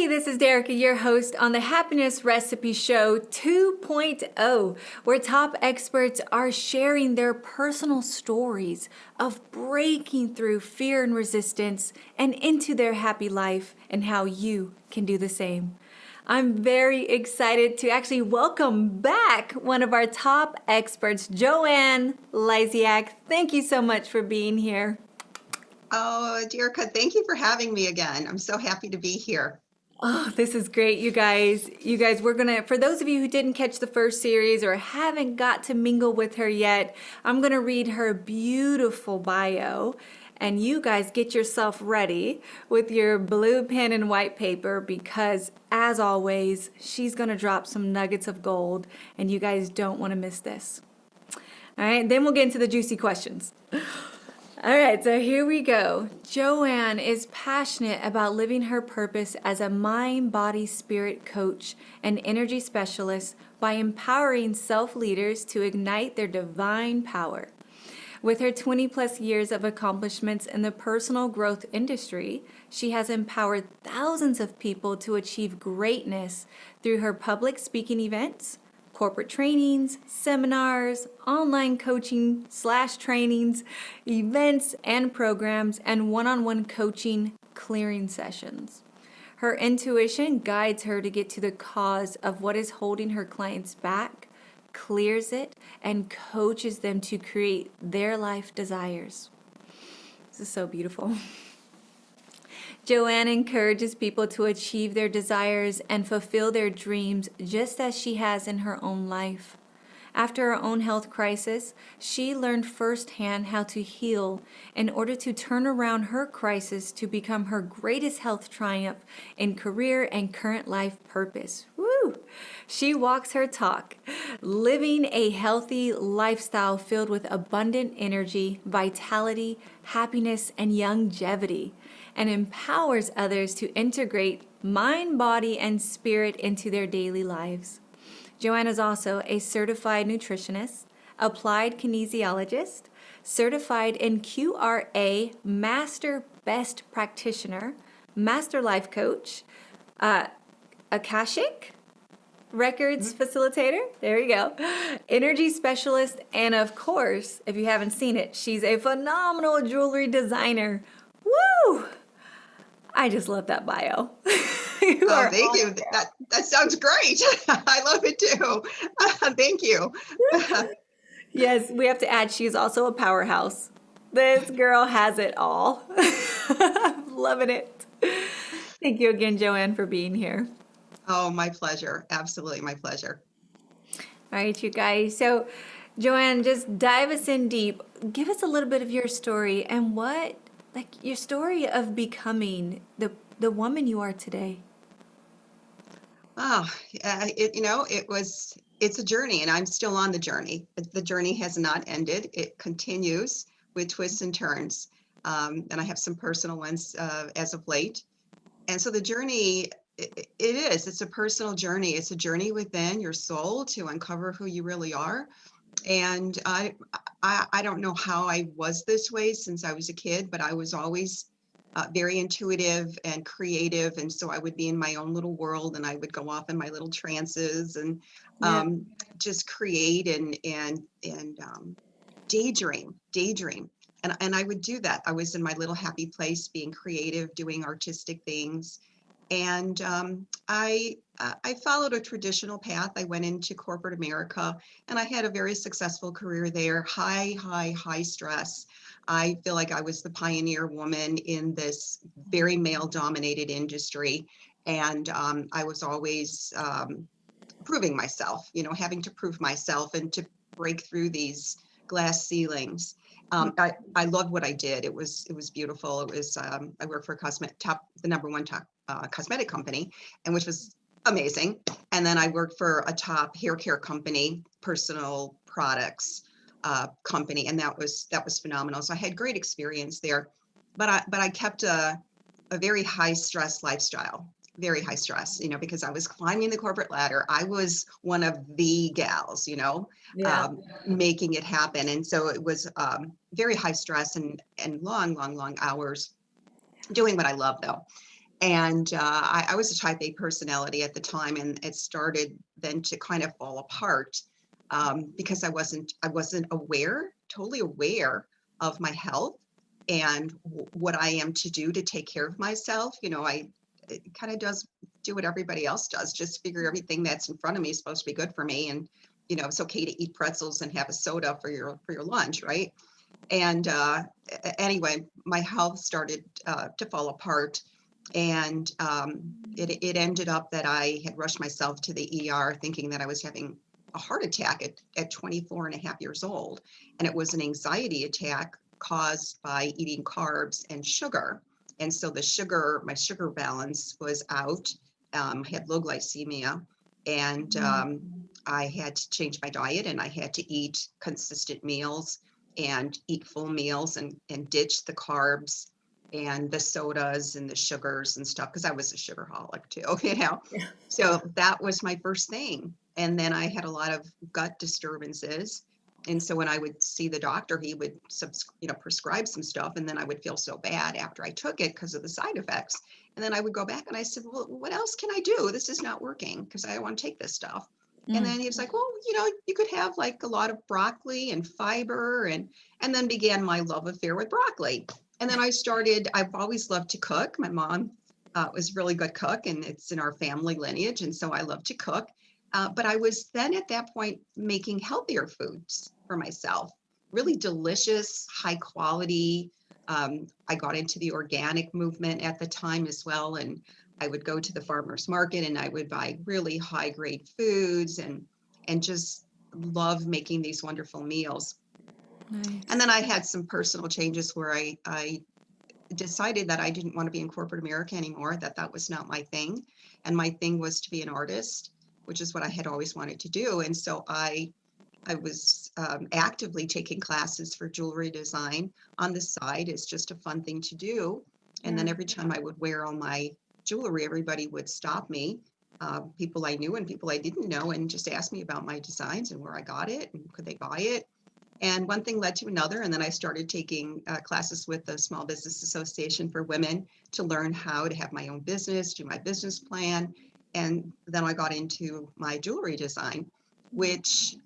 Hey, this is Derica, your host on the Happiness Recipe Show 2.0, where top experts are sharing their personal stories of breaking through fear and resistance and into their happy life and how you can do the same. I'm very excited to actually welcome back one of our top experts, Joann Lysiak. Thank you so much for being here. Oh, Derica, thank you for having me again. I'm so happy to be here. Oh, this is great, you guys. We're gonna, for those of you who didn't catch the first series or haven't got to mingle with her yet, I'm gonna read her beautiful bio. And you guys get yourself ready with your blue pen and white paper because, as always, she's gonna drop some nuggets of gold, and you guys don't wanna miss this. All right, then we'll get into the juicy questions. All right, so here we go. Joann is passionate about living her purpose as a mind, body, spirit coach and energy specialist by empowering self-leaders to ignite their divine power. With her 20 plus years of accomplishments in the personal growth industry, she has empowered thousands of people to achieve greatness through her public speaking events, corporate trainings, seminars, online coaching / trainings, events and programs, and one-on-one coaching clearing sessions. Her intuition guides her to get to the cause of what is holding her clients back, clears it, and coaches them to create their life desires. This is so beautiful. Joann encourages people to achieve their desires and fulfill their dreams just as she has in her own life. After her own health crisis, she learned firsthand how to heal in order to turn around her crisis to become her greatest health triumph in career and current life purpose. Woo! She walks her talk, living a healthy lifestyle filled with abundant energy, vitality, happiness, and longevity, and empowers others to integrate mind, body, and spirit into their daily lives. Joann is also a certified nutritionist, applied kinesiologist, certified in QRA, master best practitioner, master life coach, Akashic records facilitator, there you go, energy specialist, and of course, if you haven't seen it, she's a phenomenal jewelry designer. Woo! I just love that bio. Oh, thank you. That sounds great. I love it too. Thank you. Yes, we have to add she's also a powerhouse. This girl has it all. I'm loving it. Thank you again, Joann, for being here. Oh, my pleasure. Absolutely my pleasure. All right, you guys. So, Joann, just dive us in deep. Give us a little bit of your story and your story of becoming the woman you are today. Oh, it's a journey and I'm still on the journey. The journey has not ended. It continues with twists and turns. And I have some personal ones as of late. And so the journey, it's a personal journey. It's a journey within your soul to uncover who you really are. And I don't know how I was this way since I was a kid, but I was always very intuitive and creative. And so I would be in my own little world and I would go off in my little trances and just create and daydream. And I would do that. I was in my little happy place, being creative, doing artistic things. And I followed a traditional path. I went into corporate America and I had a very successful career there, high stress. I feel like I was the pioneer woman in this very male dominated industry. And I was always proving myself, having to prove myself and to break through these glass ceilings. I loved what I did. It was beautiful. It was I worked for the number one top cosmetic company, and which was amazing. And then I worked for a top hair care company, personal products company, and that was phenomenal. So I had great experience there, but I kept a very high stress lifestyle. Very high stress, because I was climbing the corporate ladder. I was one of the gals, making it happen. And so it was very high stress and long hours doing what I love though. And I was a type A personality at the time, and it started then to kind of fall apart because I wasn't totally aware of my health and what I am to do to take care of myself. It kind of does do what everybody else does, just figure everything that's in front of me is supposed to be good for me, and it's okay to eat pretzels and have a soda for your lunch, right? And anyway, my health started to fall apart, and it ended up that I had rushed myself to the ER thinking that I was having a heart attack at 24 and a half years old. And it was an anxiety attack caused by eating carbs and sugar. And so my sugar balance was out, had low glycemia, and I had to change my diet, and I had to eat consistent meals and eat full meals, and ditch the carbs and the sodas and the sugars and stuff, because I was a sugarholic too, Yeah. So that was my first thing. And then I had a lot of gut disturbances. And so when I would see the doctor, he would prescribe some stuff, and then I would feel so bad after I took it because of the side effects. And then I would go back and I said, well, what else can I do? This is not working because I want to take this stuff. And Mm. then he was like, well, you could have like a lot of broccoli and fiber, and then began my love affair with broccoli. And then I've always loved to cook. My mom was a really good cook, and it's in our family lineage. And so I love to cook. But I was then at that point making healthier foods for myself, really delicious, high quality. I got into the organic movement at the time as well. And I would go to the farmer's market and I would buy really high grade foods, and just love making these wonderful meals. And Nice. then I had some personal changes where I decided that I didn't want to be in corporate America anymore, that was not my thing. And my thing was to be an artist, which is what I had always wanted to do. And so I was actively taking classes for jewelry design on the side as just a fun thing to do. And Yeah. then every time I would wear all my jewelry, everybody would stop me, people I knew and people I didn't know, and just ask me about my designs and where I got it and could they buy it. And one thing led to another. And then I started taking classes with the Small Business Association for Women to learn how to have my own business, do my business plan. And then I got into my jewelry design, which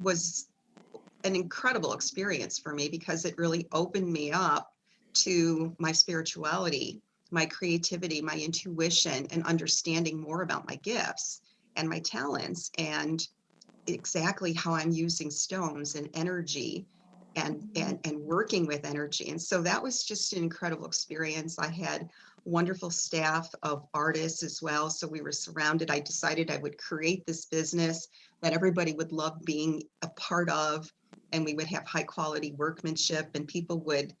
was an incredible experience for me because it really opened me up to my spirituality, my creativity, my intuition, and understanding more about my gifts and my talents, and exactly how I'm using stones and energy, and working with energy. And so that was just an incredible experience. I had wonderful staff of artists as well. So we were surrounded. I decided I would create this business that everybody would love being a part of, and we would have high quality workmanship, and people would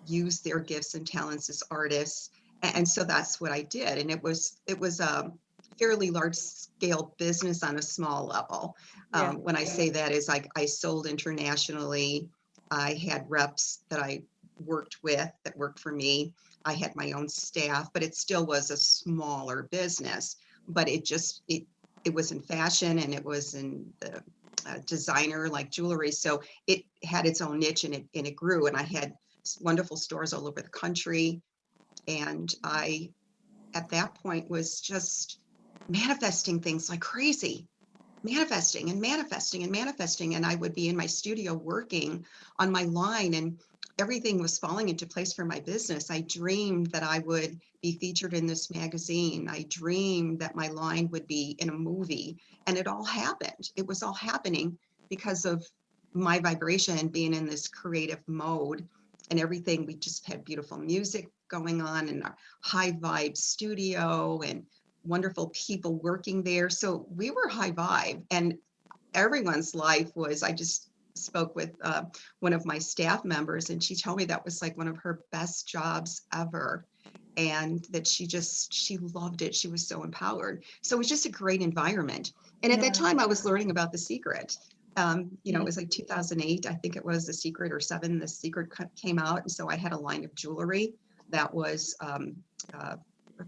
use their gifts and talents as artists. And so that's what I did. And it was a fairly large scale business on a small level. Yeah. When I say that is like I sold internationally. I had reps that I worked with that worked for me. I had my own staff, but it still was a smaller business. But it was in fashion, and it was in the designer like jewelry. So it had its own niche, and it grew. And I had wonderful stores all over the country. And I, at that point, was just manifesting things like crazy, manifesting and manifesting and manifesting. And I would be in my studio working on my line, and everything was falling into place for my business. I dreamed that I would be featured in this magazine. I dreamed that my line would be in a movie, and it all happened. It was all happening because of my vibration and being in this creative mode and everything. We just had beautiful music going on in our high vibe studio, and wonderful people working there. So we were high vibe, and everyone's life was, I just spoke with one of my staff members, and she told me that was like one of her best jobs ever. And that she loved it. She was so empowered. So it was just a great environment. And at that Yeah. time I was learning about The Secret. It was like 2008, I think it was The Secret, or 7, The Secret came out. And so I had a line of jewelry that was uh,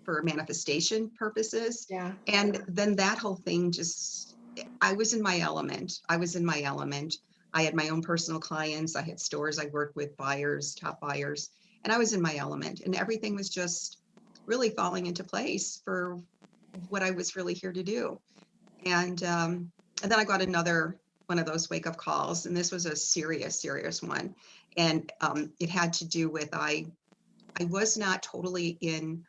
for manifestation purposes. Yeah. And then that whole thing just, I was in my element. I was in my element. I had my own personal clients. I had stores I worked with, buyers, top buyers, and I was in my element. And everything was just really falling into place for what I was really here to do. And then I got another one of those wake up calls, and this was a serious one. And it had to do with I was not totally in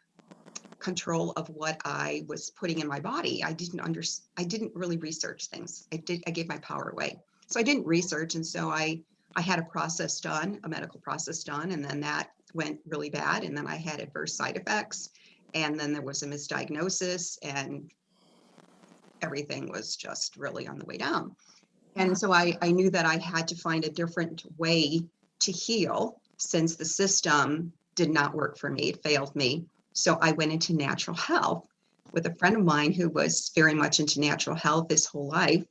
control of what I was putting in my body. I didn't really research things. I gave my power away. So I didn't research. And so I had a process done, a medical process done, and then that went really bad. And then I had adverse side effects. And then there was a misdiagnosis, and everything was just really on the way down. And so I knew that I had to find a different way to heal since the system did not work for me, it failed me. So I went into natural health with a friend of mine who was very much into natural health his whole life.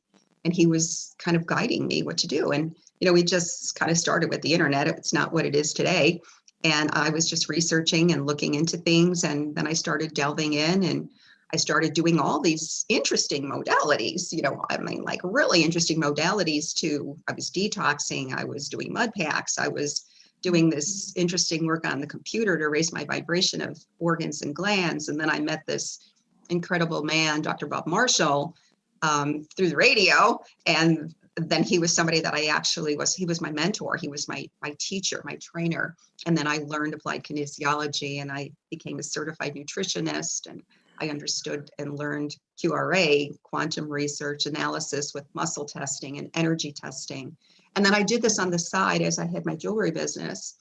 And he was kind of guiding me what to do. And, we just kind of started with the internet. It's not what it is today. And I was just researching and looking into things. And then I started delving in, and I started doing all these interesting modalities, like really interesting modalities too. I was detoxing, I was doing mud packs, I was doing this interesting work on the computer to raise my vibration of organs and glands. And then I met this incredible man, Dr. Bob Marshall, through the radio. And then he was somebody that he was my mentor. He was my teacher, my trainer. And then I learned applied kinesiology, and I became a certified nutritionist, and I understood and learned QRA, quantum research analysis with muscle testing and energy testing. And then I did this on the side as I had my jewelry business.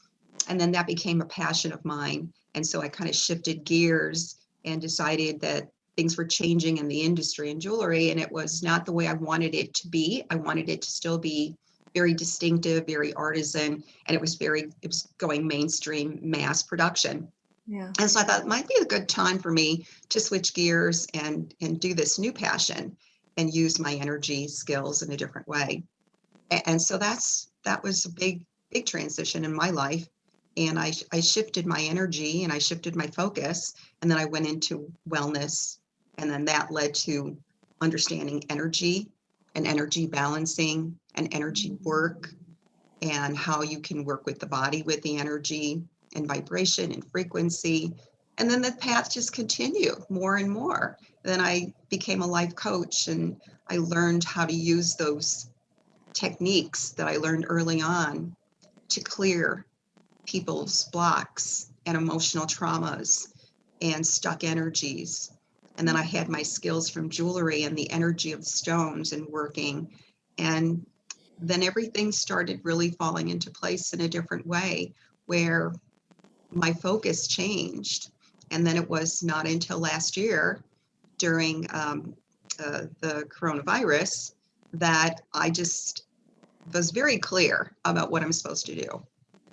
And then that became a passion of mine. And so I kind of shifted gears and decided that things were changing in the industry in jewelry, and it was not the way I wanted it to be. I wanted it to still be very distinctive, very artisan, and it was going mainstream mass production. Yeah. And so I thought it might be a good time for me to switch gears and do this new passion and use my energy skills in a different way. And so that was a big transition in my life. And I shifted my energy and I shifted my focus, and then I went into wellness, and then that led to understanding energy and energy balancing and energy work, and how you can work with the body with the energy and vibration and frequency. And then the path just continued more and more. Then I became a life coach, and I learned how to use those techniques that I learned early on to clear people's blocks and emotional traumas and stuck energies. And then I had my skills from jewelry and the energy of stones and working. And then everything started really falling into place in a different way, where my focus changed. And then it was not until last year during the coronavirus that I just was very clear about what I'm supposed to do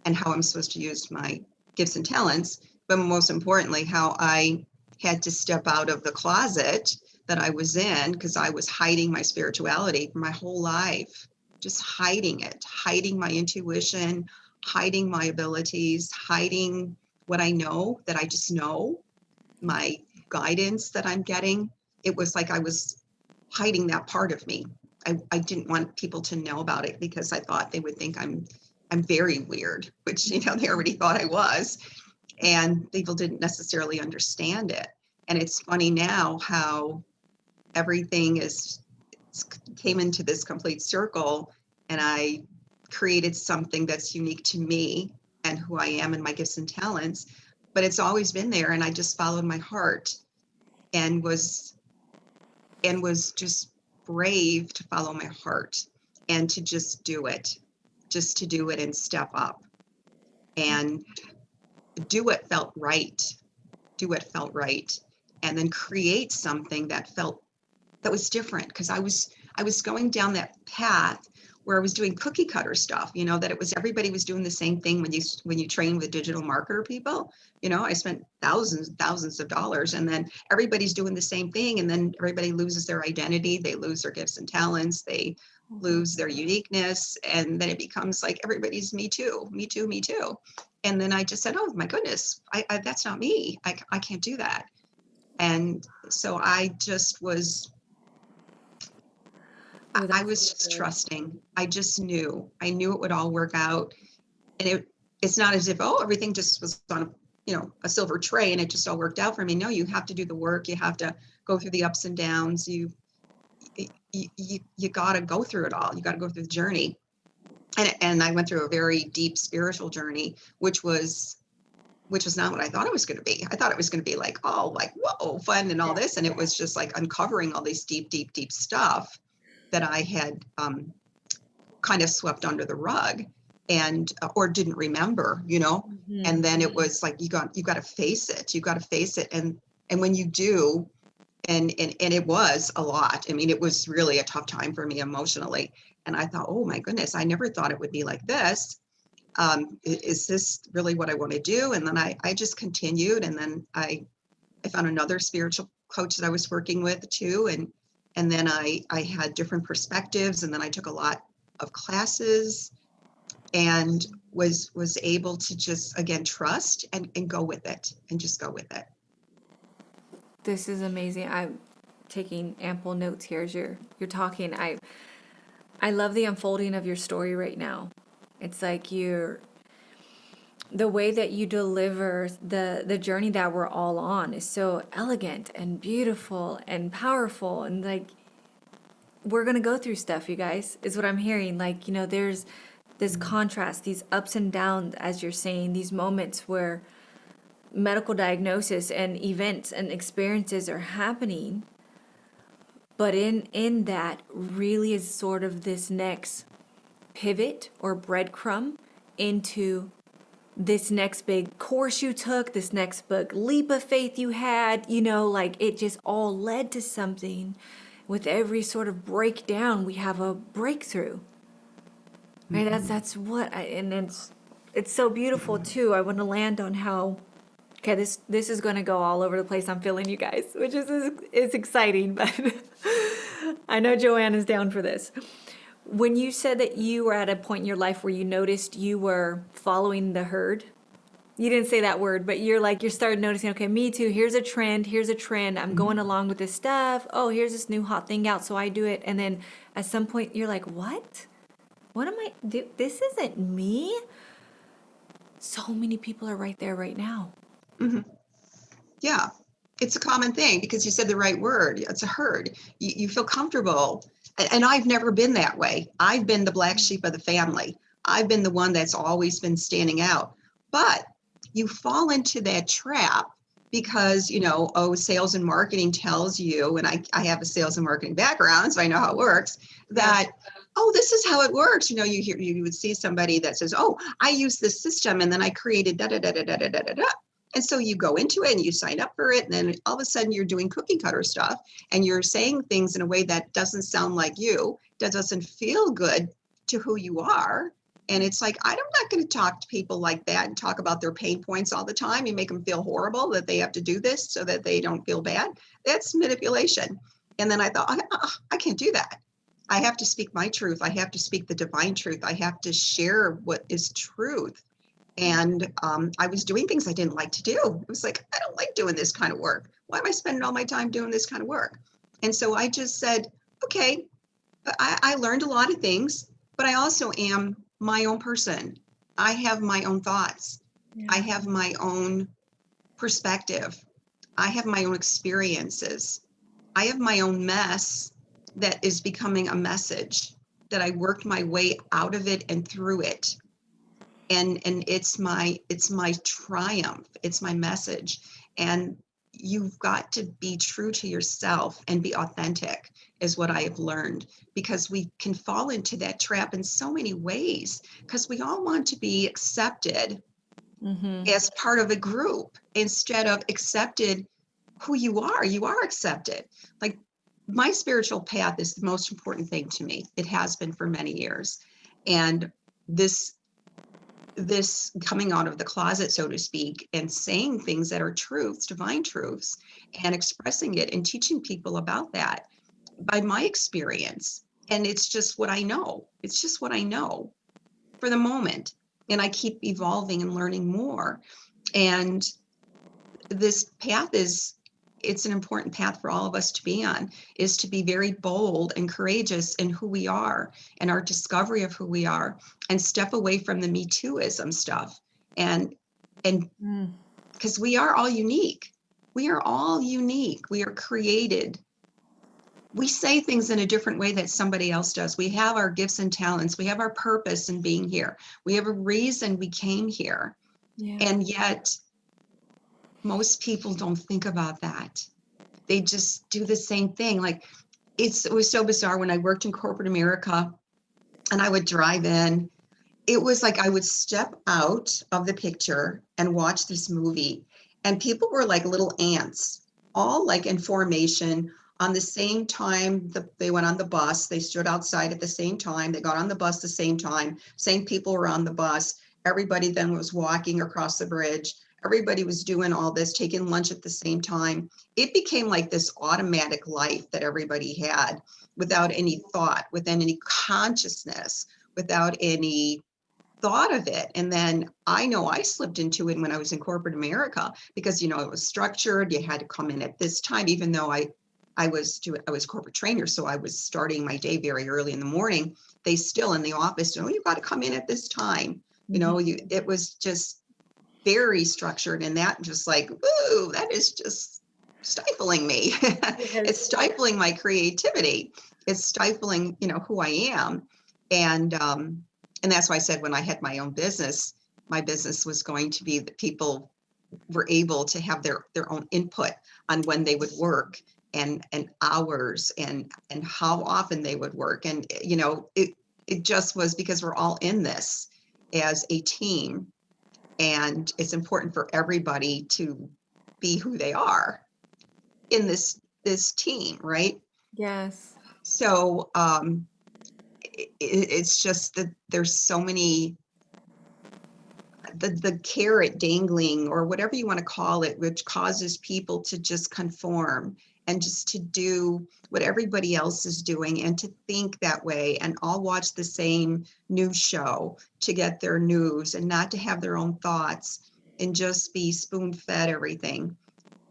and how I'm supposed to use my gifts and talents, but most importantly, how I had to step out of the closet that I was in, because I was hiding my spirituality for my whole life, just hiding it, hiding my intuition, hiding my abilities, hiding what I know that I just know, my guidance that I'm getting. It was like I was hiding that part of me. I didn't want people to know about it because I thought they would think I'm very weird, which, they already thought I was, and people didn't necessarily understand it. And it's funny now how everything came into this complete circle, and I created something that's unique to me and who I am and my gifts and talents, but it's always been there. And I just followed my heart and was just brave to follow my heart and to just do it and step up and do what felt right, and then create something that was different, because I was going down that path where I was doing cookie cutter stuff, that it was everybody was doing the same thing when you train with digital marketer people. I spent thousands of dollars, and then everybody's doing the same thing, and then everybody loses their identity, they lose their gifts and talents, they lose their uniqueness, and then it becomes like everybody's me too. And then I just said, oh my goodness, I that's not me. I can't do that. And so I just was Oh, I that's was so just good. trusting. I just knew. I knew it would all work out. And it's not as if, oh, everything just was on a silver tray and it just all worked out for me. No, you have to do the work. You have to go through the ups and downs. You got to go through it all. You got to go through the journey. And I went through a very deep spiritual journey, which was not what I thought it was going to be. I thought it was going to be like, oh, like, whoa, fun and all this. And it was just like uncovering all this deep, deep, deep stuff that I had kind of swept under the rug and or didn't remember, And then it was like you got to face it. You got to face it. And when you do, and it was a lot. I mean, it was really a tough time for me emotionally. And I thought, oh my goodness, I never thought it would be like this. Is this really what I want to do? And then I just continued. And then I found another spiritual coach that I was working with too. And then I had different perspectives. And then I took a lot of classes and was able to just, again, trust and go with it and just go with it. This is amazing. I'm taking ample notes here as you're talking. I love the unfolding of your story right now. It's like the way that you deliver the journey that we're all on is so elegant and beautiful and powerful. And like, we're going to go through stuff, you guys, is what I'm hearing. Like, there's this contrast, these ups and downs, as you're saying, these moments where medical diagnosis and events and experiences are happening. But in that really is sort of this next pivot or breadcrumb into this next big course you took, this next big leap of faith you had, like it just all led to something. With every sort of breakdown, we have a breakthrough. Right? That's what and it's so beautiful too. I want to land on how, okay, this is going to go all over the place. I'm feeling you guys, which is exciting, but I know Joann is down for this. When you said that you were at a point in your life where you noticed you were following the herd, you didn't say that word, but you started noticing, okay, me too, here's a trend, I'm going along with this stuff. Oh, here's this new hot thing out, so I do it. And then at some point you're like, what am I do? This isn't me. So many people are right there right now. Mm-hmm. Yeah, it's a common thing because you said the right word. It's a herd. You feel comfortable. And I've never been that way. I've been the black sheep of the family. I've been the one that's always been standing out. But you fall into that trap because, sales and marketing tells you, and I have a sales and marketing background, so I know how it works, that, this is how it works. You would see somebody that says, oh, I use this system and then I created da-da-da-da-da-da-da-da. And so you go into it and you sign up for it. And then all of a sudden you're doing cookie cutter stuff and you're saying things in a way that doesn't sound like you, that doesn't feel good to who you are. And it's like, I'm not going to talk to people like that and talk about their pain points all the time and make them feel horrible that they have to do this so that they don't feel bad. That's manipulation. And then I thought, I can't do that. I have to speak my truth. I have to speak the divine truth. I have to share what is truth. And I was doing things I didn't like to do. It was like, I don't like doing this kind of work. Why am I spending all my time doing this kind of work? And so I just said, okay, I learned a lot of things, but I also am my own person. I have my own thoughts. Yeah. I have my own perspective. I have my own experiences. I have my own mess that is becoming a message that I worked my way out of it and through it. And it's my triumph. It's my message. And you've got to be true to yourself and be authentic is what I have learned, because we can fall into that trap in so many ways because we all want to be accepted as part of a group instead of accepted who you are. You are accepted. Like, my spiritual path is the most important thing to me. It has been for many years. And this coming out of the closet, so to speak, and saying things that are truths, divine truths, and expressing it and teaching people about that by my experience. And it's just what I know. It's just what I know for the moment. And I keep evolving and learning more. And this path it's an important path for all of us to be on, is to be very bold and courageous in who we are and our discovery of who we are, and step away from the Me Tooism stuff and because we are all unique. We are all unique. We are created. We say things in a different way that somebody else does. We have our gifts and talents. We have our purpose in being here. We have a reason we came here. Yeah. And yet, most people don't think about that. They just do the same thing. Like, it was so bizarre when I worked in corporate America and I would drive in. It was like I would step out of the picture and watch this movie, and people were like little ants, all like in formation on the same time. They went on the bus, they stood outside at the same time, they got on the bus the same time, same people were on the bus. Everybody then was walking across the bridge. Everybody was doing all this, taking lunch at the same time. It became like this automatic life that everybody had without any thought, without any consciousness, without any thought of it. And then I know I slipped into it when I was in corporate America, because it was structured. You had to come in at this time, even though I was a corporate trainer, so I was starting my day very early in the morning. They still in the office, you got to come in at this time. It was just very structured, and that just like, ooh, that is just stifling me. It's stifling my creativity. It's stifling, who I am. And that's why I said when I had my own business, my business was going to be that people were able to have their own input on when they would work, and hours, and how often they would work. And, it just was because we're all in this as a team. And it's important for everybody to be who they are in this team, right? Yes. So it's just that there's so many, the carrot dangling, or whatever you want to call it, which causes people to just conform and just to do what everybody else is doing, and to think that way, and all watch the same news show to get their news, and not to have their own thoughts, and just be spoon-fed everything.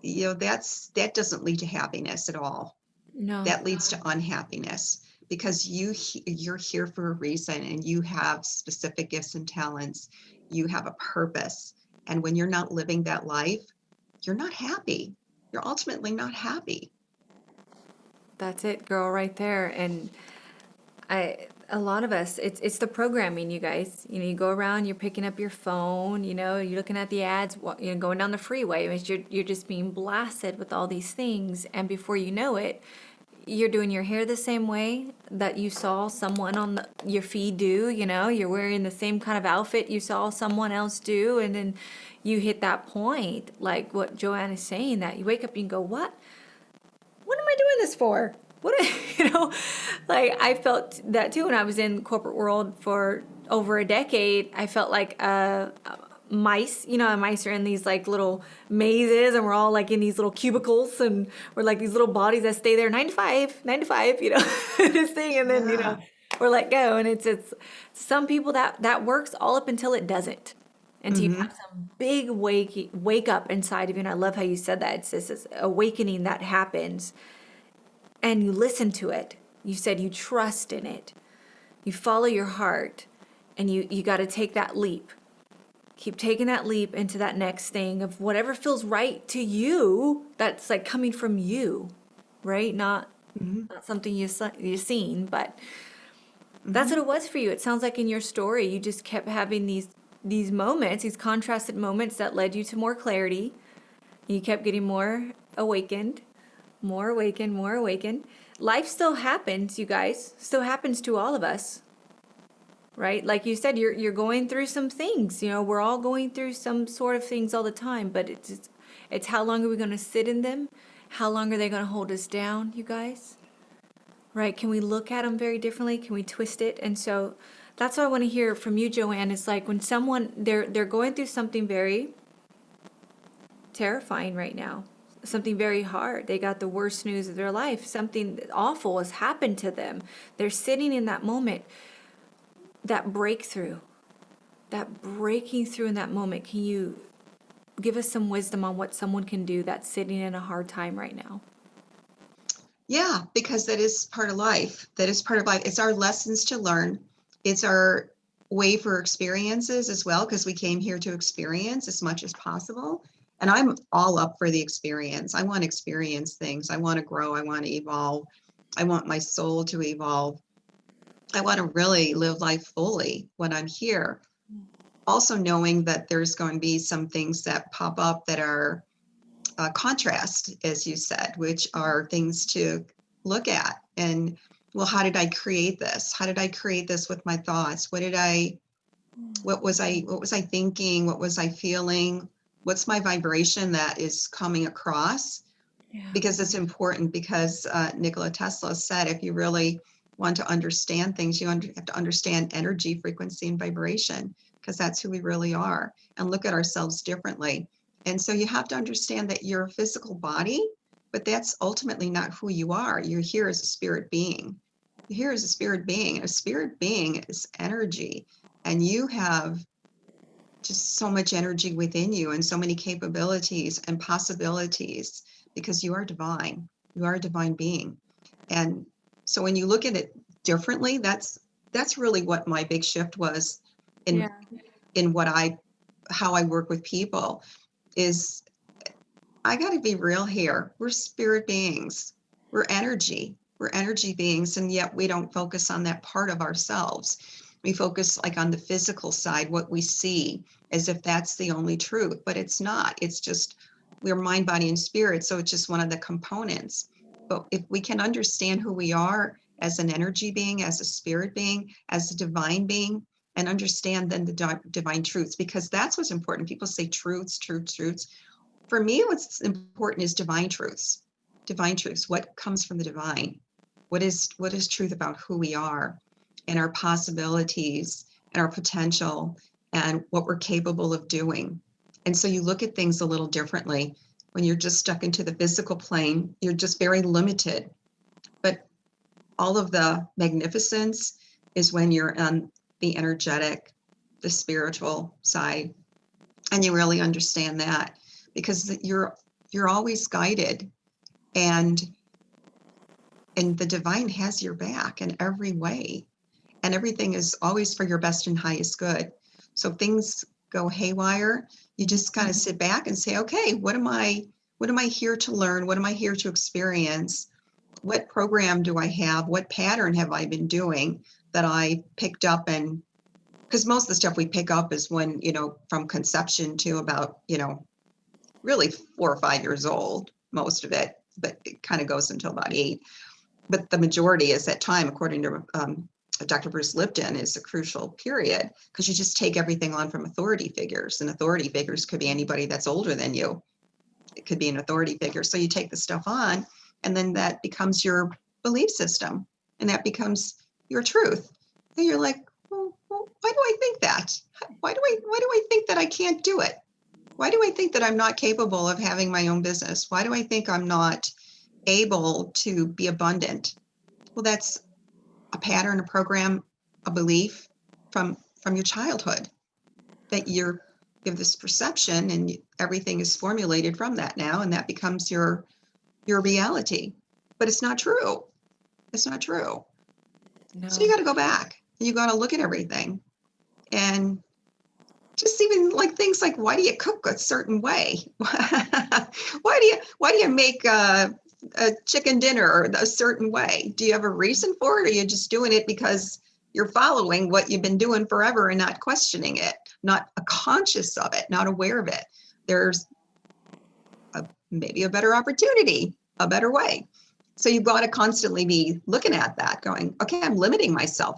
That doesn't lead to happiness at all. No. That leads to unhappiness, because you're here for a reason, and you have specific gifts and talents. You have a purpose. And when you're not living that life, you're not happy. You're ultimately not happy. That's it, girl, right there. And a lot of us, it's the programming, you guys. You go around, you're picking up your phone, you're looking at the ads, going down the freeway. You're just being blasted with all these things, and before you know it, you're doing your hair the same way that you saw someone on your feed do. You're wearing the same kind of outfit you saw someone else do, and then you hit that point, like what Joann is saying, that you wake up and you go, what am I doing this for? Like I felt that too when I was in corporate world for over a decade. I felt like mice. Mice are in these like little mazes, and we're all like in these little cubicles, and we're like these little bodies that stay there 9 to 5, this thing, and then Yeah. we're let go. And it's some people that works all up until it doesn't. Until you have some big wake up inside of you. And I love how you said that. It's this awakening that happens, and you listen to it. You said you trust in it. You follow your heart, and you got to take that leap. Keep taking that leap into that next thing of whatever feels right to you. That's like coming from you, right? Not something you've seen, but that's what it was for you. It sounds like in your story, you just kept having these moments, these contrasted moments that led you to more clarity. You kept getting more awakened, more awakened, more awakened. Life still happens, you guys. Still happens to all of us. Right? Like you said, you're going through some things. We're all going through some sort of things all the time, but it's how long are we going to sit in them? How long are they going to hold us down, you guys? Right? Can we look at them very differently? Can we twist it? And so that's what I want to hear from you, Joann. It's like when someone they're going through something very terrifying right now, something very hard. They got the worst news of their life. Something awful has happened to them. They're sitting in that moment. That breakthrough, that breaking through in that moment. Can you give us some wisdom on what someone can do that's sitting in a hard time right now? Yeah, because that is part of life. That is part of life. It's our lessons to learn. It's our way for experiences as well, because we came here to experience as much as possible. And I'm all up for the experience. I want to experience things. I want to grow. I want to evolve. I want my soul to evolve. I want to really live life fully when I'm here. Also knowing that there's going to be some things that pop up that are contrast, as you said, which are things to look at. And, well, how did I create this? How did I create this with my thoughts? What was I thinking? What was I feeling? What's my vibration that is coming across? Yeah. Because it's important, because Nikola Tesla said, if you really want to understand things, you have to understand energy, frequency, and vibration, because that's who we really are, and look at ourselves differently. And so you have to understand that you're a physical body, but that's ultimately not who you are. You're here as a spirit being. You're here as a spirit being, and a spirit being is energy. And you have just so much energy within you and so many capabilities and possibilities, because you are divine. You are a divine being. And so when you look at it differently, that's really what my big shift was in how I work with people, is I got to be real here. We're spirit beings. We're energy. We're energy beings, and yet we don't focus on that part of ourselves. We focus like on the physical side, what we see, as if that's the only truth, but it's not. It's just, we're mind, body, and spirit, so it's just one of the components. But if we can understand who we are as an energy being, as a spirit being, as a divine being, and understand then the divine truths, because that's what's important. People say truths, truths. For me, what's important is divine truths. Divine truths. What comes from the divine? What is truth about who we are and our possibilities and our potential and what we're capable of doing? And so you look at things a little differently. When you're just stuck into the physical plane, you're just very limited. But all of the magnificence is when you're on the energetic, the spiritual side, and you really understand that, because you're always guided, and the divine has your back in every way, and everything is always for your best and highest good. So if things go haywire, you just kind of sit back and say, okay, what am I here to learn? What am I here to experience? What program do I have? What pattern have I been doing that I picked up? And because most of the stuff we pick up is when, from conception to about, really 4 or 5 years old, most of it, but it kind of goes until about 8. But the majority is that time, according to Dr. Bruce Lipton, is a crucial period, because you just take everything on from authority figures, and authority figures could be anybody that's older than you. It could be an authority figure. So you take the stuff on, and then that becomes your belief system, and that becomes your truth. And you're like, well, why do I think that? Why do I think that I can't do it? Why do I think that I'm not capable of having my own business? Why do I think I'm not able to be abundant? Well, that's a pattern, a program, a belief from your childhood, that you have this perception, and everything is formulated from that now, and that becomes your reality. But it's not true. It's not true. No. So you got to go back, and you got to look at everything, and just even like things like, why do you cook a certain way? why do you make a chicken dinner a certain way? Do you have a reason for it, or are you just doing it because you're following what you've been doing forever and not questioning it, not conscious of it, not aware of it? There's maybe a better opportunity, a better way. So you've got to constantly be looking at that, going, okay, I'm limiting myself.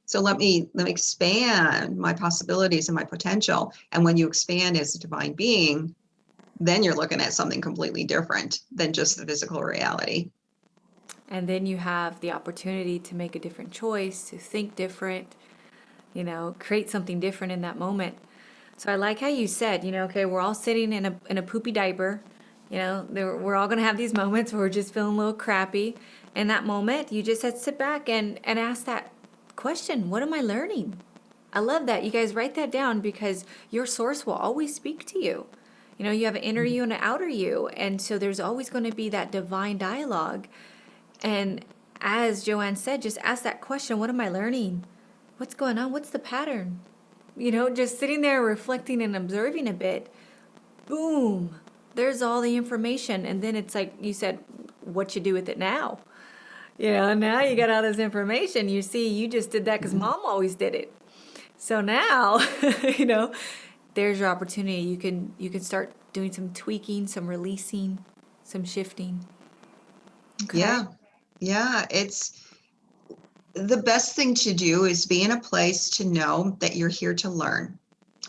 So let me expand my possibilities and my potential. And when you expand as a divine being, then you're looking at something completely different than just the physical reality. And then you have the opportunity to make a different choice, to think different, create something different in that moment. So I like how you said, okay, we're all sitting in a poopy diaper. We're all going to have these moments where we're just feeling a little crappy. In that moment, you just have to sit back and ask that question, what am I learning? I love that. You guys write that down, because your source will always speak to you. You have an inner you and an outer you. And so there's always going to be that divine dialogue. And as Joann said, just ask that question, what am I learning? What's going on? What's the pattern? Just sitting there reflecting and observing a bit. boom, there's all the information. And then it's like you said, what you do with it now. Now you got all this information. You see, you just did that because mom always did it. So now, you know, there's your opportunity. You can start doing some tweaking, some releasing, some shifting. Okay. Yeah. Yeah. It's the best thing to do is be in a place to know that you're here to learn.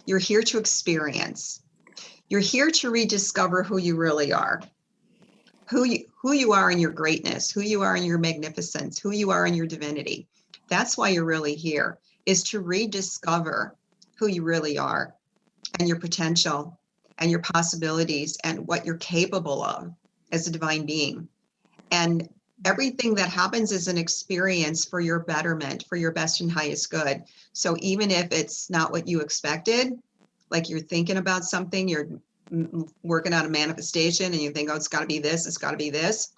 You're here to experience. You're here to rediscover who you really are, who you are in your greatness, who you are in your magnificence, who you are in your divinity. That's why you're really here, is to rediscover who you really are and your potential and your possibilities and what you're capable of as a divine being. And everything that happens is an experience for your betterment, for your best and highest good. So even if it's not what you expected, like you're thinking about something, you're working on a manifestation and you think, oh, it's got to be this, it's got to be this.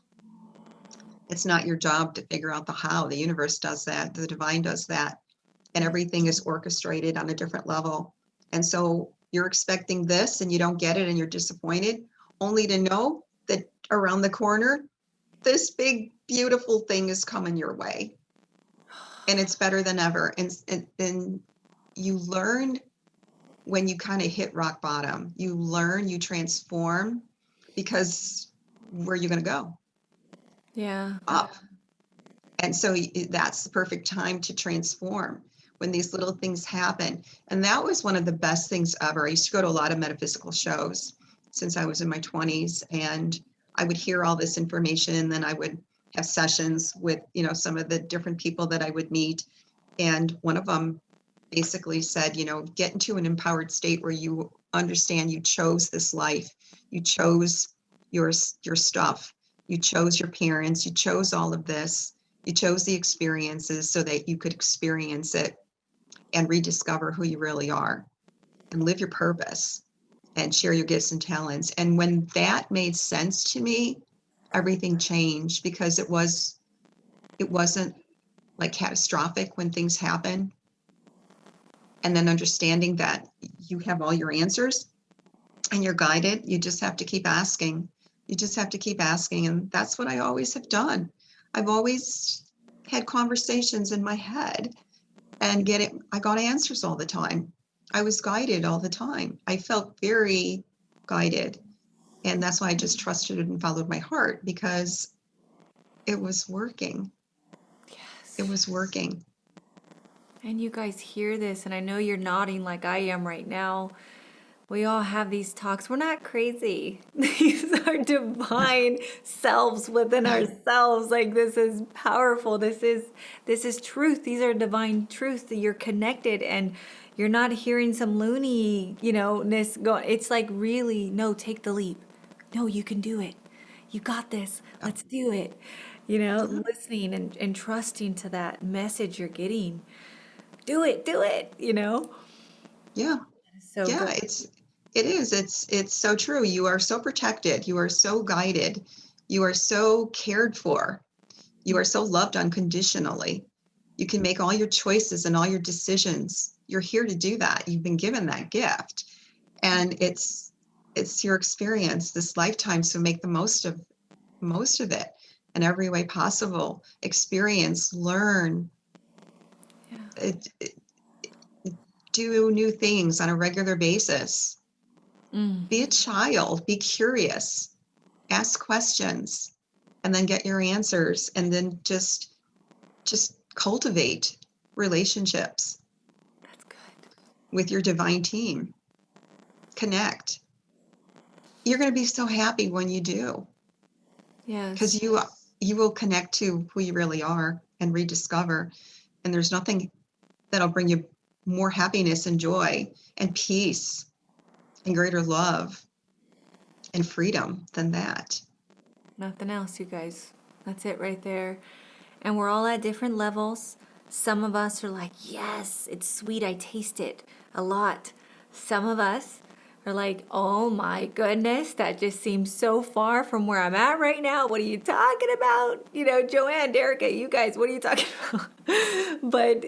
It's not your job to figure out the how. The universe does that, the divine does that, and everything is orchestrated on a different level. And so you're expecting this and you don't get it and you're disappointed, only to know that around the corner, this big, beautiful thing is coming your way. And it's better than ever. And you learn when you kind of hit rock bottom. You learn, you transform, because where are you going to go? Yeah. Up. And so that's the perfect time to transform, when these little things happen. And that was one of the best things ever. I used to go to a lot of metaphysical shows since I was in my 20s, and I would hear all this information, and then I would have sessions with, some of the different people that I would meet. And one of them basically said, get into an empowered state where you understand you chose this life, you chose your stuff, you chose your parents, you chose all of this, you chose the experiences so that you could experience it and rediscover who you really are and live your purpose and share your gifts and talents. And when that made sense to me, everything changed, because it wasn't like catastrophic when things happen. And then understanding that you have all your answers and you're guided. You just have to keep asking. You just have to keep asking. And that's what I always have done. I've always had conversations in my head and I got answers all the time. I was guided all the time. I felt very guided. And that's why I just trusted it and followed my heart, because it was working. Yes. It was working. And you guys hear this, and I know you're nodding like I am right now. We all have these talks. We're not crazy. These are divine selves within ourselves. Like, this is powerful. This is truth. These are divine truths that you're connected, and you're not hearing some loony, ness going. It's like, really, no, take the leap. No, you can do it. You got this. Let's do it. Listening and trusting to that message you're getting. Do it. Yeah. So Yeah, good. it's so true. You are so protected. You are so guided. You are so cared for. You are so loved unconditionally. You can make all your choices and all your decisions. You're here to do that. You've been given that gift. And it's your experience this lifetime. So make the most of it in every way possible. Experience, learn, Yeah. do new things on a regular basis. Mm. Be a child, be curious, ask questions, and then get your answers, and then just cultivate relationships That's good. with your divine team. Connect. You're going to be so happy when you do, Yes. because you will connect to who you really are and rediscover. And there's nothing that'll bring you more happiness and joy and peace and greater love and freedom than that. Nothing else, you guys. That's it right there. And we're all at different levels. Some of us are like, yes, it's sweet. I taste it a lot. Some of us are like, oh my goodness, that just seems so far from where I'm at right now. What are you talking about? Joann, Derica, you guys, what are you talking about? But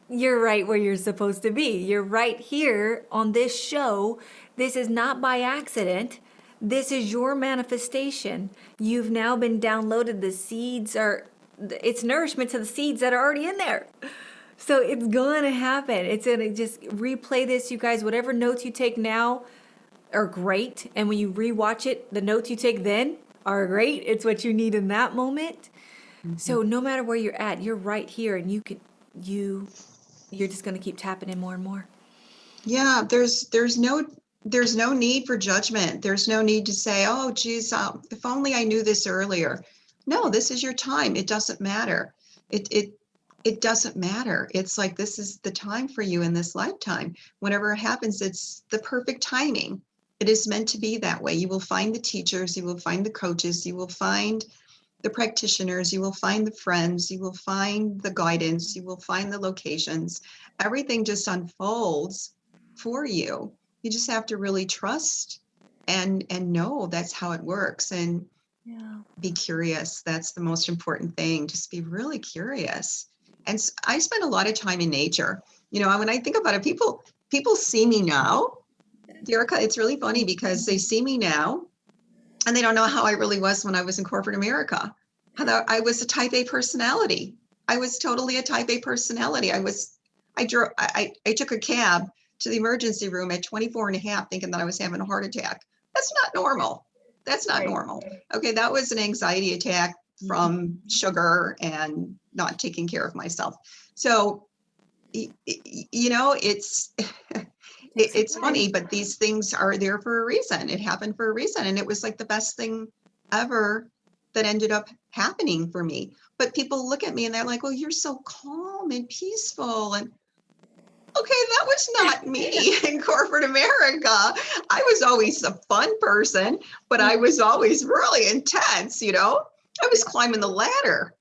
you're right where you're supposed to be. You're right here on this show This is not by accident. This is your manifestation. You've now been downloaded. The seeds are, it's nourishment to the seeds that are already in there. So it's going to happen. It's going to just replay this, you guys. Whatever notes you take now are great. And when you rewatch it, the notes you take then are great. It's what you need in that moment. So no matter where you're at, you're right here, and you're just going to keep tapping in more and more. Yeah, there's no need for judgment. There's no need to say, oh, geez, if only I knew this earlier. No, this is your time. It doesn't matter. It doesn't matter. It's like, this is the time for you in this lifetime. Whenever it happens, it's the perfect timing. It is meant to be that way. You will find the teachers, you will find the coaches, you will find the practitioners, you will find the friends, you will find the guidance, you will find the locations. Everything just unfolds for you. You just have to really trust and know that's how it works, and Yeah. be curious. That's the most important thing. Just be really curious. And I spend a lot of time in nature. When I think about it, people see me now, Derica. It's really funny because they see me now and they don't know how I really was when I was in corporate America. How I was a type A personality. I was totally a type A personality. I took a cab to the emergency room at 24 and a half thinking that I was having a heart attack. That's not normal. That's not normal. Okay, that was an anxiety attack from sugar and not taking care of myself. So, it's it's funny, but these things are there for a reason. It happened for a reason, and it was like the best thing ever that ended up happening for me. But people look at me and they're like, "Oh, you're so calm and peaceful." And okay, that was not me in corporate America. I was always a fun person, but I was always really intense. I was climbing the ladder,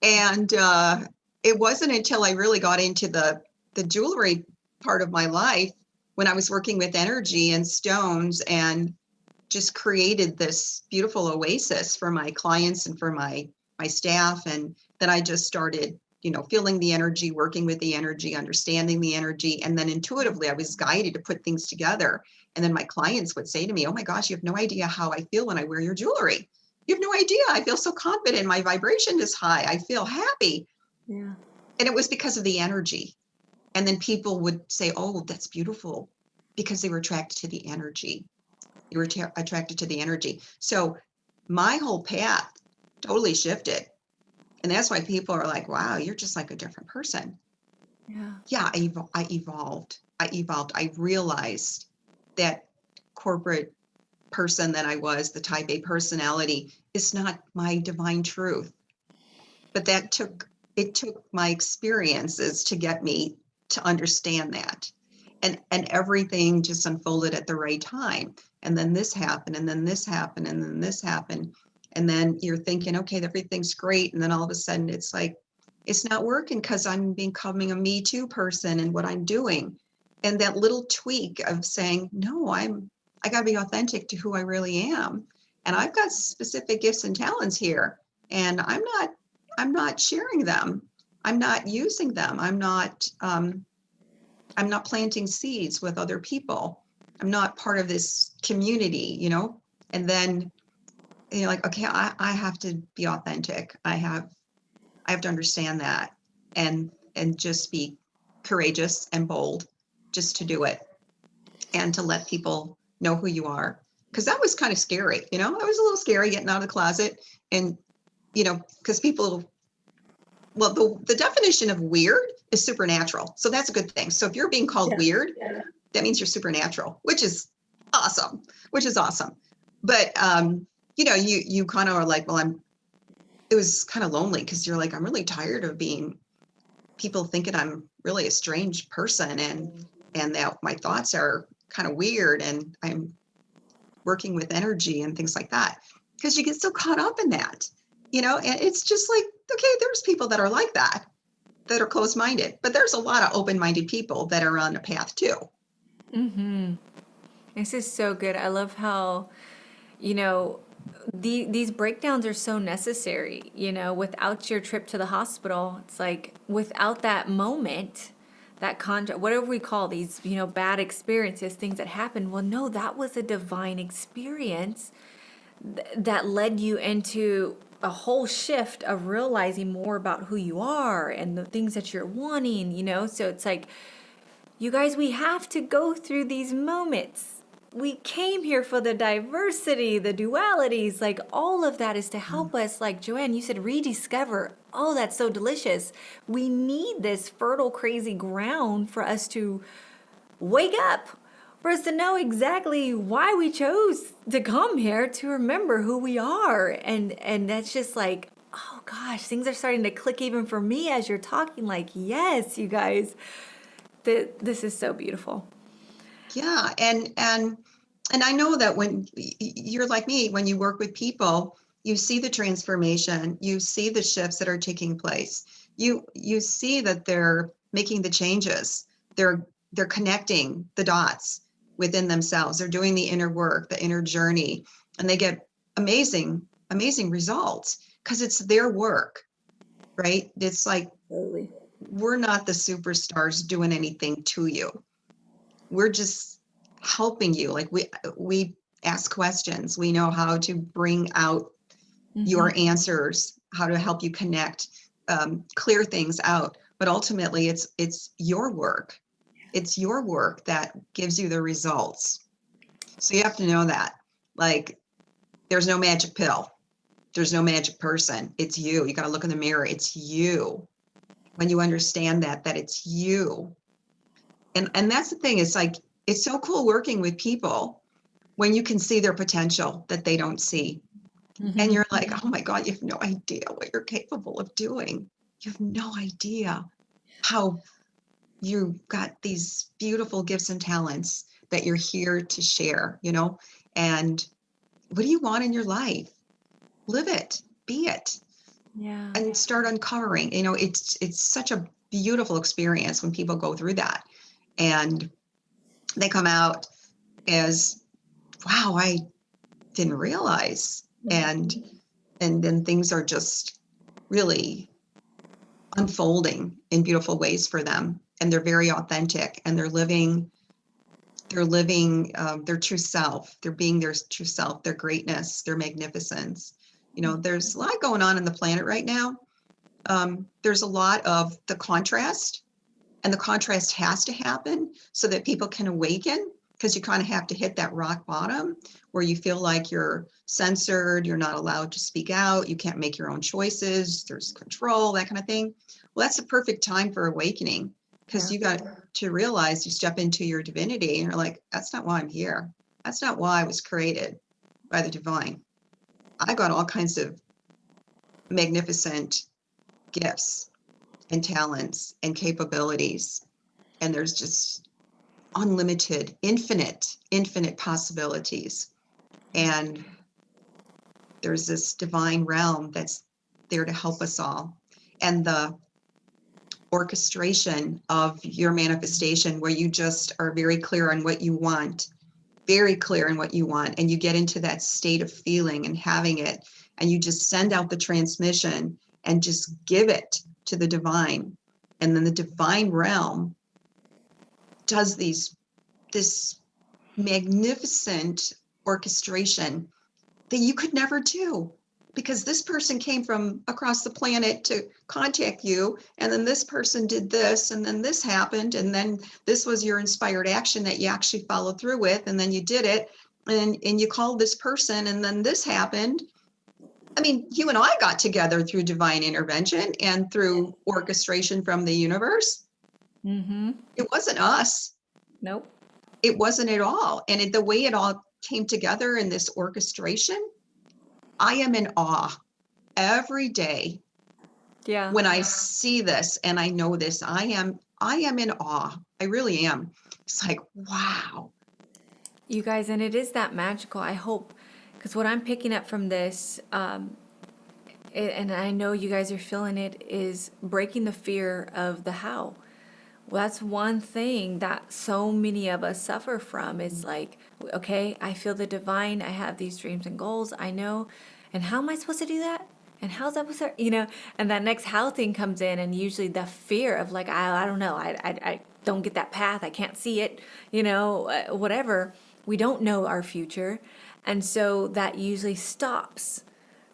and it wasn't until I really got into the jewelry part of my life, when I was working with energy and stones, and just created this beautiful oasis for my clients and for my staff. And then I just started, feeling the energy, working with the energy, understanding the energy. And then intuitively, I was guided to put things together. And then my clients would say to me, "Oh my gosh, you have no idea how I feel when I wear your jewelry. You have no idea. I feel so confident. My vibration is high. I feel happy." Yeah. And it was because of the energy. And then people would say, "Oh, that's beautiful," because they were attracted to the energy. You were attracted to the energy. So my whole path totally shifted. And that's why people are like, "Wow, you're just like a different person." Yeah. Yeah, I evolved. I realized that corporate person that I was, the type A personality, is not my divine truth. But it took my experiences to get me to understand that. And everything just unfolded at the right time. And then this happened, and then this happened, and then this happened. And then you're thinking, okay, everything's great. And then all of a sudden it's like, it's not working because I'm becoming a Me Too person in what I'm doing. And that little tweak of saying, no, I gotta be authentic to who I really am. And I've got specific gifts and talents here. And I'm not sharing them. I'm not using them. I'm not planting seeds with other people. I'm not part of this community, And then you're like, okay, I have to be authentic. I have to understand that, and just be courageous and bold, just to do it, and to let people know who you are. Because that was kind of scary, It was a little scary getting out of the closet, and because people, well, the definition of weird is supernatural. So that's a good thing. So if you're being called weird, that means you're supernatural, which is awesome, But, you kind of are like, well, it was kind of lonely, because you're like, I'm really tired of people thinking I'm really a strange person, and that my thoughts are kind of weird, and I'm working with energy and things like that, because you get so caught up in that, and it's just like, okay, there's people that are like that are closed-minded, but there's a lot of open-minded people that are on a path too. Mm-hmm. This is so good. I love how, you know, these breakdowns are so necessary. Without your trip to the hospital, it's like without that moment, that contract, whatever we call these, bad experiences, things that happen. Well, no, that was a divine experience that led you into a whole shift of realizing more about who you are and the things that you're wanting. So it's like, you guys, we have to go through these moments. We came here for the diversity, the dualities, like all of that is to help us, like Joann, you said, rediscover. Oh, that's so delicious. We need this fertile, crazy ground for us to wake up, for us to know exactly why we chose to come here, to remember who we are. And that's just like, oh gosh, things are starting to click even for me as you're talking. Like, yes, you guys, this is so beautiful. Yeah, and I know that when you're like me, when you work with people, you see the transformation, you see the shifts that are taking place. You see that they're making the changes. They're connecting the dots within themselves. They're doing the inner work, the inner journey, and they get amazing results because it's their work, right? It's like Totally. we're not the superstars doing anything to you. We're just helping you. Like we ask questions. We know how to bring out your answers, how to help you connect, clear things out. But ultimately, it's your work. It's your work that gives you the results. So you have to know that. Like, there's no magic pill. There's no magic person. It's you. You got to look in the mirror. It's you. When you understand that it's you. And that's the thing. It's like, it's so cool working with people when you can see their potential that they don't see. And you're like, oh my God, you have no idea what you're capable of doing. You have no idea how you've got these beautiful gifts and talents that you're here to share, and what do you want in your life? Live it, be it, Yeah. and start uncovering. It's such a beautiful experience when people go through that and they come out as, wow, I didn't realize. And then things are just really unfolding in beautiful ways for them. And they're very authentic and they're living their true self. They're being their true self, their greatness, their magnificence. There's a lot going on in the planet right now. There's a lot of the contrast, and the contrast has to happen so that people can awaken, because you kind of have to hit that rock bottom where you feel like you're censored, you're not allowed to speak out, you can't make your own choices, there's control, that kind of thing. Well, that's the perfect time for awakening, because you got to realize you step into your divinity and you're like, that's not why I'm here. That's not why I was created by the divine. I got all kinds of magnificent gifts and talents and capabilities, and there's just unlimited, infinite possibilities. And there's this divine realm that's there to help us all. And the orchestration of your manifestation, where you just are very clear on what you want, and you get into that state of feeling and having it, and you just send out the transmission and just give it to the divine. And then the divine realm does this magnificent orchestration that you could never do, because this person came from across the planet to contact you, and then this person did this, and then this happened, and then this was your inspired action that you actually followed through with, and then you did it, and you called this person, and then this happened. I mean, you and I got together through divine intervention and through orchestration from the universe. It wasn't us. Nope. It wasn't at all. And the way it all came together in this orchestration, I am in awe every day. Yeah. When I see this and I know this, I am in awe. I really am. It's like, wow. You guys, and it is that magical. I hope, because what I'm picking up from this, and I know you guys are feeling it, is breaking the fear of the how. Well, that's one thing that so many of us suffer from, is like, okay, I feel the divine, I have these dreams and goals, I know, and how am I supposed to do that? And how's that supposed to, and that next how thing comes in, and usually the fear of like, I don't know, don't get that path, I can't see it, whatever. We don't know our future. And so that usually stops,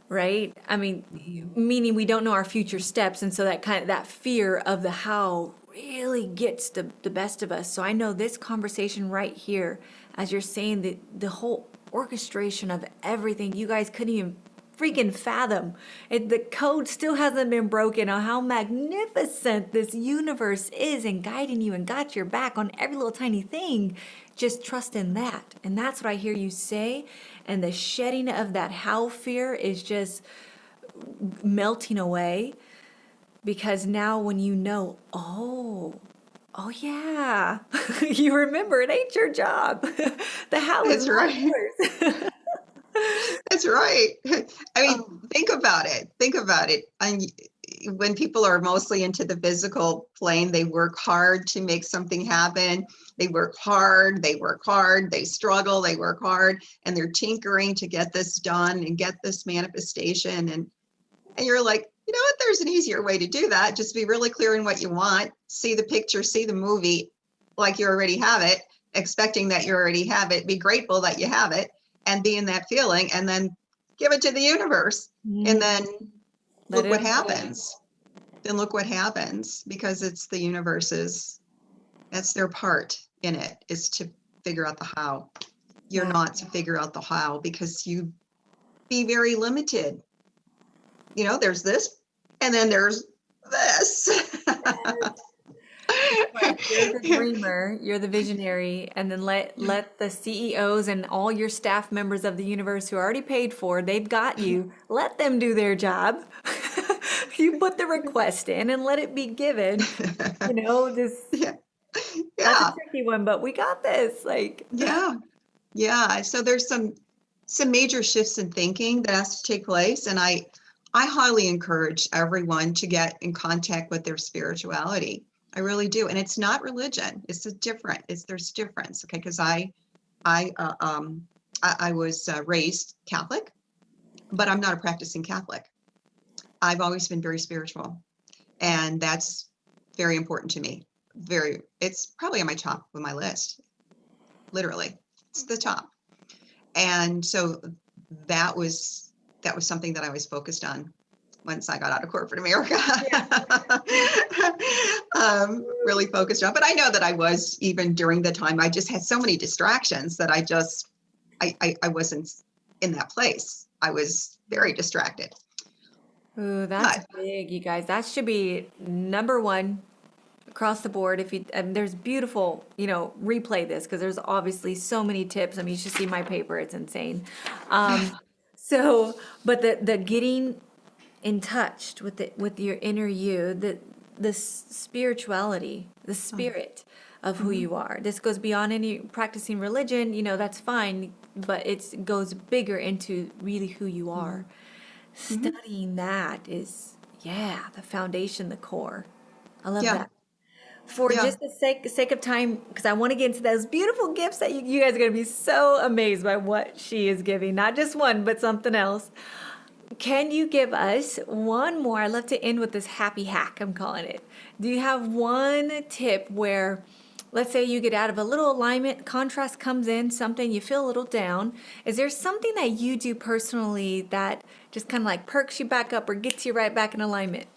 right? I mean, meaning we don't know our future steps. And so that fear of the how really gets the best of us. So I know this conversation right here, as you're saying, the whole orchestration of everything, you guys couldn't even freaking fathom. The code still hasn't been broken on how magnificent this universe is and guiding you and got your back on every little tiny thing. Just trust in that. And that's what I hear you say. And the shedding of that how fear is just melting away, because now when you know, oh yeah, you remember it ain't your job. The how is That's not right. yours. That's right. I mean, think about it. Think about it. When people are mostly into the physical plane, they work hard to make something happen. They work hard, they struggle, they work hard, and they're tinkering to get this done and get this manifestation. And you're like, you know what, there's an easier way to do that. Just be really clear in what you want, see the picture, see the movie like you already have it, expecting that you already have it, be grateful that you have it, and be in that feeling, and then give it to the universe. And then Let look what it unfold. happens. Then look what happens, because it's the universe's, that's their part in it, is to figure out the how. You're Yeah. not to figure out the how, because you be very limited. There's this, and then there's this. Like you're the dreamer, you're the visionary, and then let the CEOs and all your staff members of the universe who are already paid for, they've got you. Let them do their job. You put the request in and let it be given. This Yeah. That's a Yeah. tricky one, but we got this. Yeah. Yeah. So there's some major shifts in thinking that has to take place. And I highly encourage everyone to get in contact with their spirituality. I really do. And it's not religion. There's difference. Okay. Because I was raised Catholic, but I'm not a practicing Catholic. I've always been very spiritual, and that's very important to me. It's probably on my top of my list. Literally, it's the top. And so that was something that I was focused on once I got out of corporate America. Really focused on. But I know that I was, even during the time, I just had so many distractions that I wasn't in that place. I was very distracted. Ooh, that's But big, you guys. That should be number one across the board. If you and there's beautiful, replay this because there's obviously so many tips. I mean, you should see my paper; it's insane. So, but the getting in touch with your inner you, the spirituality, the spirit of who mhm, you are. This goes beyond any practicing religion. That's fine, but it goes bigger into really who you are. mhm, Studying that is, yeah, the foundation, the core. I love yeah, that. For yeah. just the sake of time, because I want to get into those beautiful gifts that you guys are going to be so amazed by what she is giving. Not just one, but something else. Can you give us one more? I love to end with this happy hack, I'm calling it. Do you have one tip where, let's say you get out of a little alignment, contrast comes in, something, you feel a little down. Is there something that you do personally that just kind of like perks you back up or gets you right back in alignment?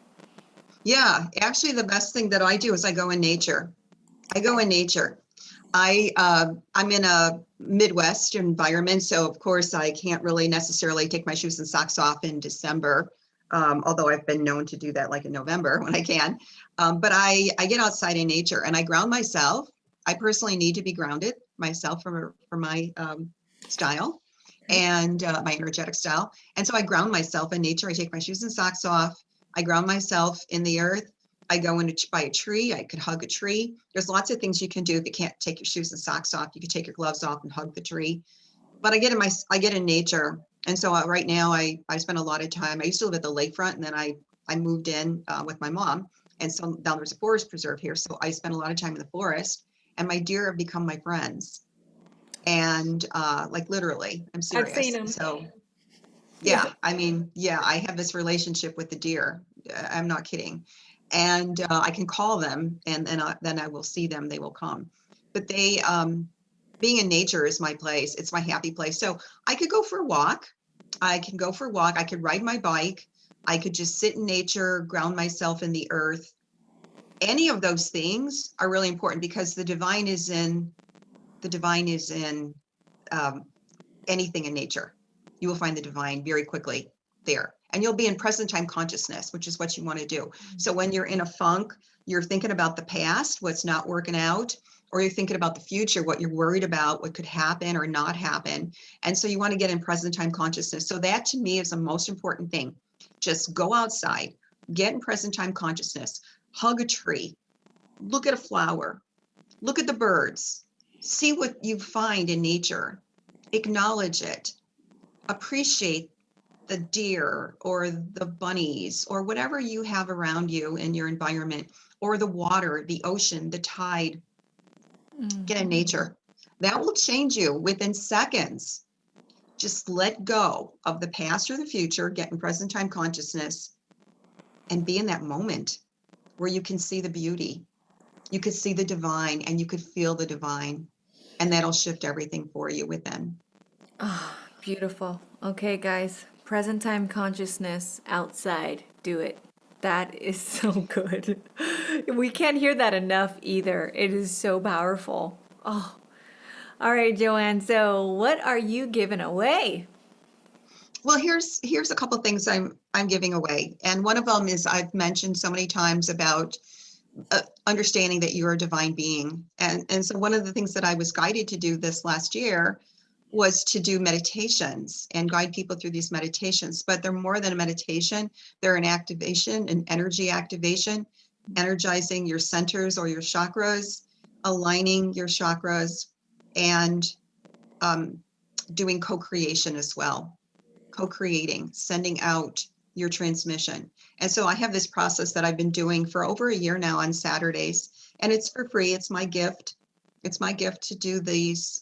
Yeah, actually, the best thing that I do is I go in nature. I go in nature. I'm in a Midwest environment, so of course I can't really necessarily take my shoes and socks off in December, although I've been known to do that like in November when I can. But I get outside in nature and I ground myself. I personally need to be grounded myself for my style Okay. and my energetic style. And so I ground myself in nature. I take my shoes and socks off. I ground myself in the earth. I go in by a tree. I could hug a tree. There's lots of things you can do if you can't take your shoes and socks off. You could take your gloves off and hug the tree. But I get in nature. And so right now I spend a lot of time. I used to live at the lakefront, and then I moved in with my mom. And so now there's a forest preserve here. So I spend a lot of time in the forest, and my deer have become my friends. And like literally, I'm I've seen serious. them. So Yeah. yeah, I mean, yeah, I have this relationship with the deer. I'm not kidding. and I can call them, and then I will see them. They will come. But being in nature is my place. It's my happy place. So I could go for a walk. I can go for a walk. I could ride my bike. I could just sit in nature, ground myself in the earth. Any of those things are really important because the divine is in um, anything in nature. You will find the divine very quickly there. And you'll be in present time consciousness, which is what you want to do. So when you're in a funk, you're thinking about the past, what's not working out, or you're thinking about the future, what you're worried about, what could happen or not happen. And so you want to get in present time consciousness. So that to me is the most important thing. Just go outside, get in present time consciousness, hug a tree, look at a flower, look at the birds, see what you find in nature, acknowledge it, appreciate the deer or the bunnies or whatever you have around you in your environment, or the water, the ocean, the tide. Get in nature. That will change you within seconds. Just let go of the past or the future, get in present time consciousness, and be in that moment where you can see the beauty. You could see the divine and you could feel the divine, and that'll shift everything for you within. Ah, beautiful. Okay, guys, present time consciousness outside. Do it. That is so good. We can't hear that enough either. It is so powerful. Oh, all right, Joanne. So, what are you giving away? Well, here's a couple things I'm giving away, and one of them is I've mentioned so many times about understanding that you're a divine being, and so one of the things that I was guided to do this last year was to do meditations and guide people through these meditations. But they're more than a meditation; they're an activation, an energy activation, energizing your centers or your chakras, aligning your chakras, and um, doing co-creation as well, co-creating, sending out your transmission. And so I have this process that I've been doing for over a year now on Saturdays, and it's for free. It's my gift. It's my gift to do these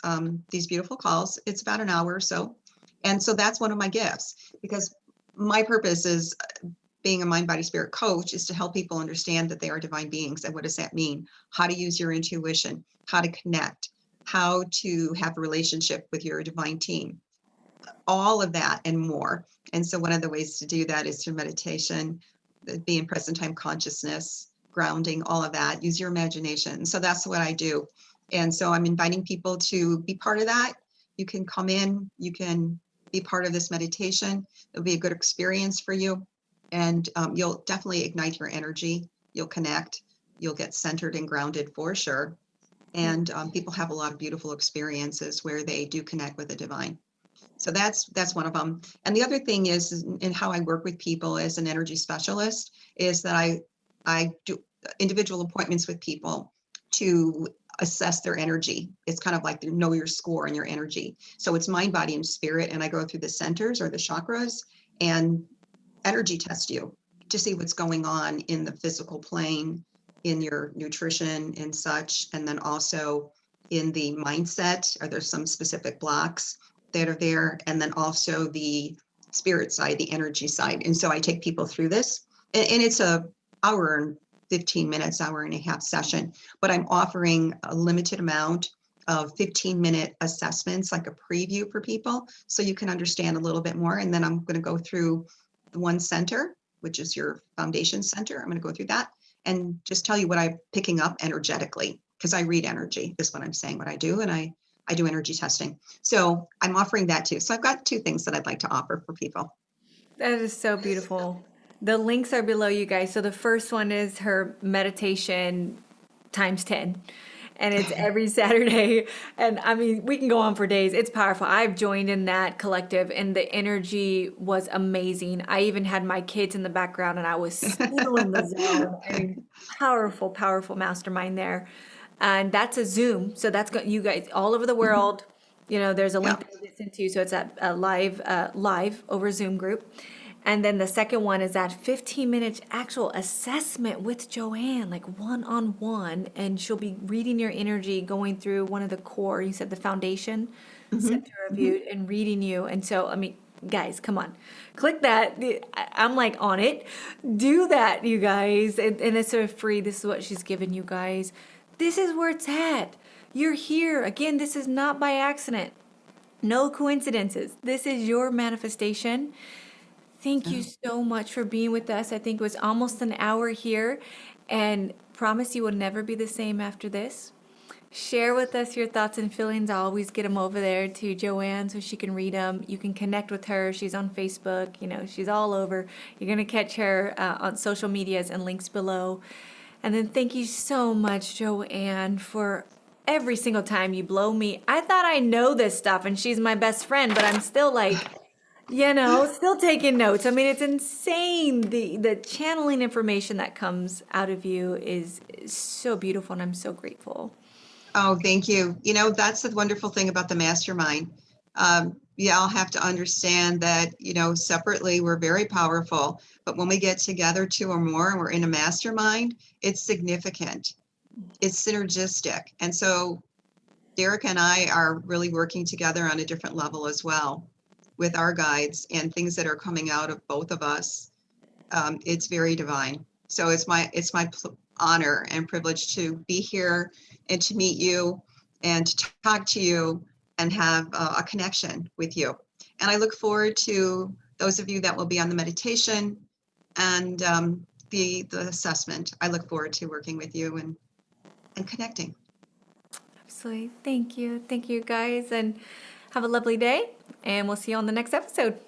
beautiful calls. It's about an hour or so. And so that's one of my gifts, because my purpose is being a mind, body, spirit coach is to help people understand that they are divine beings. And what does that mean? How to use your intuition, how to connect, how to have a relationship with your divine team, all of that and more. And so one of the ways to do that is through meditation, be in present time consciousness, grounding, all of that. Use your imagination. So that's what I do. And so I'm inviting people to be part of that. You can come in, you can be part of this meditation. It'll be a good experience for you. And you'll definitely ignite your energy. You'll connect. You'll get centered and grounded for sure. And people have a lot of beautiful experiences where they do connect with the divine. So that's one of them. And the other thing is in how I work with people as an energy specialist is that I do individual appointments with people to assess their energy. It's kind of like know your score and your energy. So it's mind, body, and spirit. And I go through the centers or the chakras and energy test you to see what's going on in the physical plane, in your nutrition and such, and then also in the mindset. Are there some specific blocks that are there? And then also the spirit side, the energy side. And so I take people through this, and it's a hour and 15 minutes, hour and a half session, but I'm offering a limited amount of 15-minute assessments, like a preview for people, so you can understand a little bit more. And then I'm going to go through the one center, which is your foundation center. I'm going to go through that and just tell you what I'm picking up energetically, because I read energy is what I'm saying, what I do. And I do energy testing. So I'm offering that too. So I've got two things that I'd like to offer for people. That is so beautiful. The links are below you guys. So the first one is her meditation times 10. And it's every Saturday. And I mean, we can go on for days. It's powerful. I've joined in that collective and the energy was amazing. I even had my kids in the background and I was still in the zone. I mean, powerful, powerful mastermind there. And that's a Zoom. So that's got you guys all over the Mhm. world. There's a Yeah. link that you get sent to you. So it's at a live over Zoom group. And then the second one is that 15-minute actual assessment with Joann, like one-on-one, and she'll be reading your energy, going through one of the core, you said the foundation Hmm. center of Hmm. you, and reading you. And so, I mean, Guys, come on. Click that. I'm like on it. Do that, you guys. And it's so free. This is what she's given you guys. This is where it's at. You're here. Again, this is not by accident. No coincidences. This is your manifestation. Thank you so much for being with us. I think it was almost an hour here, and promise you will never be the same after this. Share with us your thoughts and feelings. I always get them over there to Joann so she can read them. You can connect with her. She's on Facebook. She's all over. You're going to catch her on social medias and links below. And then thank you so much, Joann, for every single time you blow me. I thought I know this stuff and she's my best friend, but I'm still like, still taking notes. I mean, it's insane. The channeling information that comes out of you is so beautiful, and I'm so grateful. Oh, thank you. That's the wonderful thing about the mastermind. Y'all have to understand that, separately we're very powerful, but when we get together two or more and we're in a mastermind, it's significant. It's synergistic. And so Derek and I are really working together on a different level as well with our guides and things that are coming out of both of us. It's very divine. So it's my honor and privilege to be here and to meet you and to talk to you and have a connection with you. And I look forward to those of you that will be on the meditation and the assessment. I look forward to working with you and connecting. Absolutely. Thank you. Thank you, guys, and have a lovely day. And we'll see you on the next episode.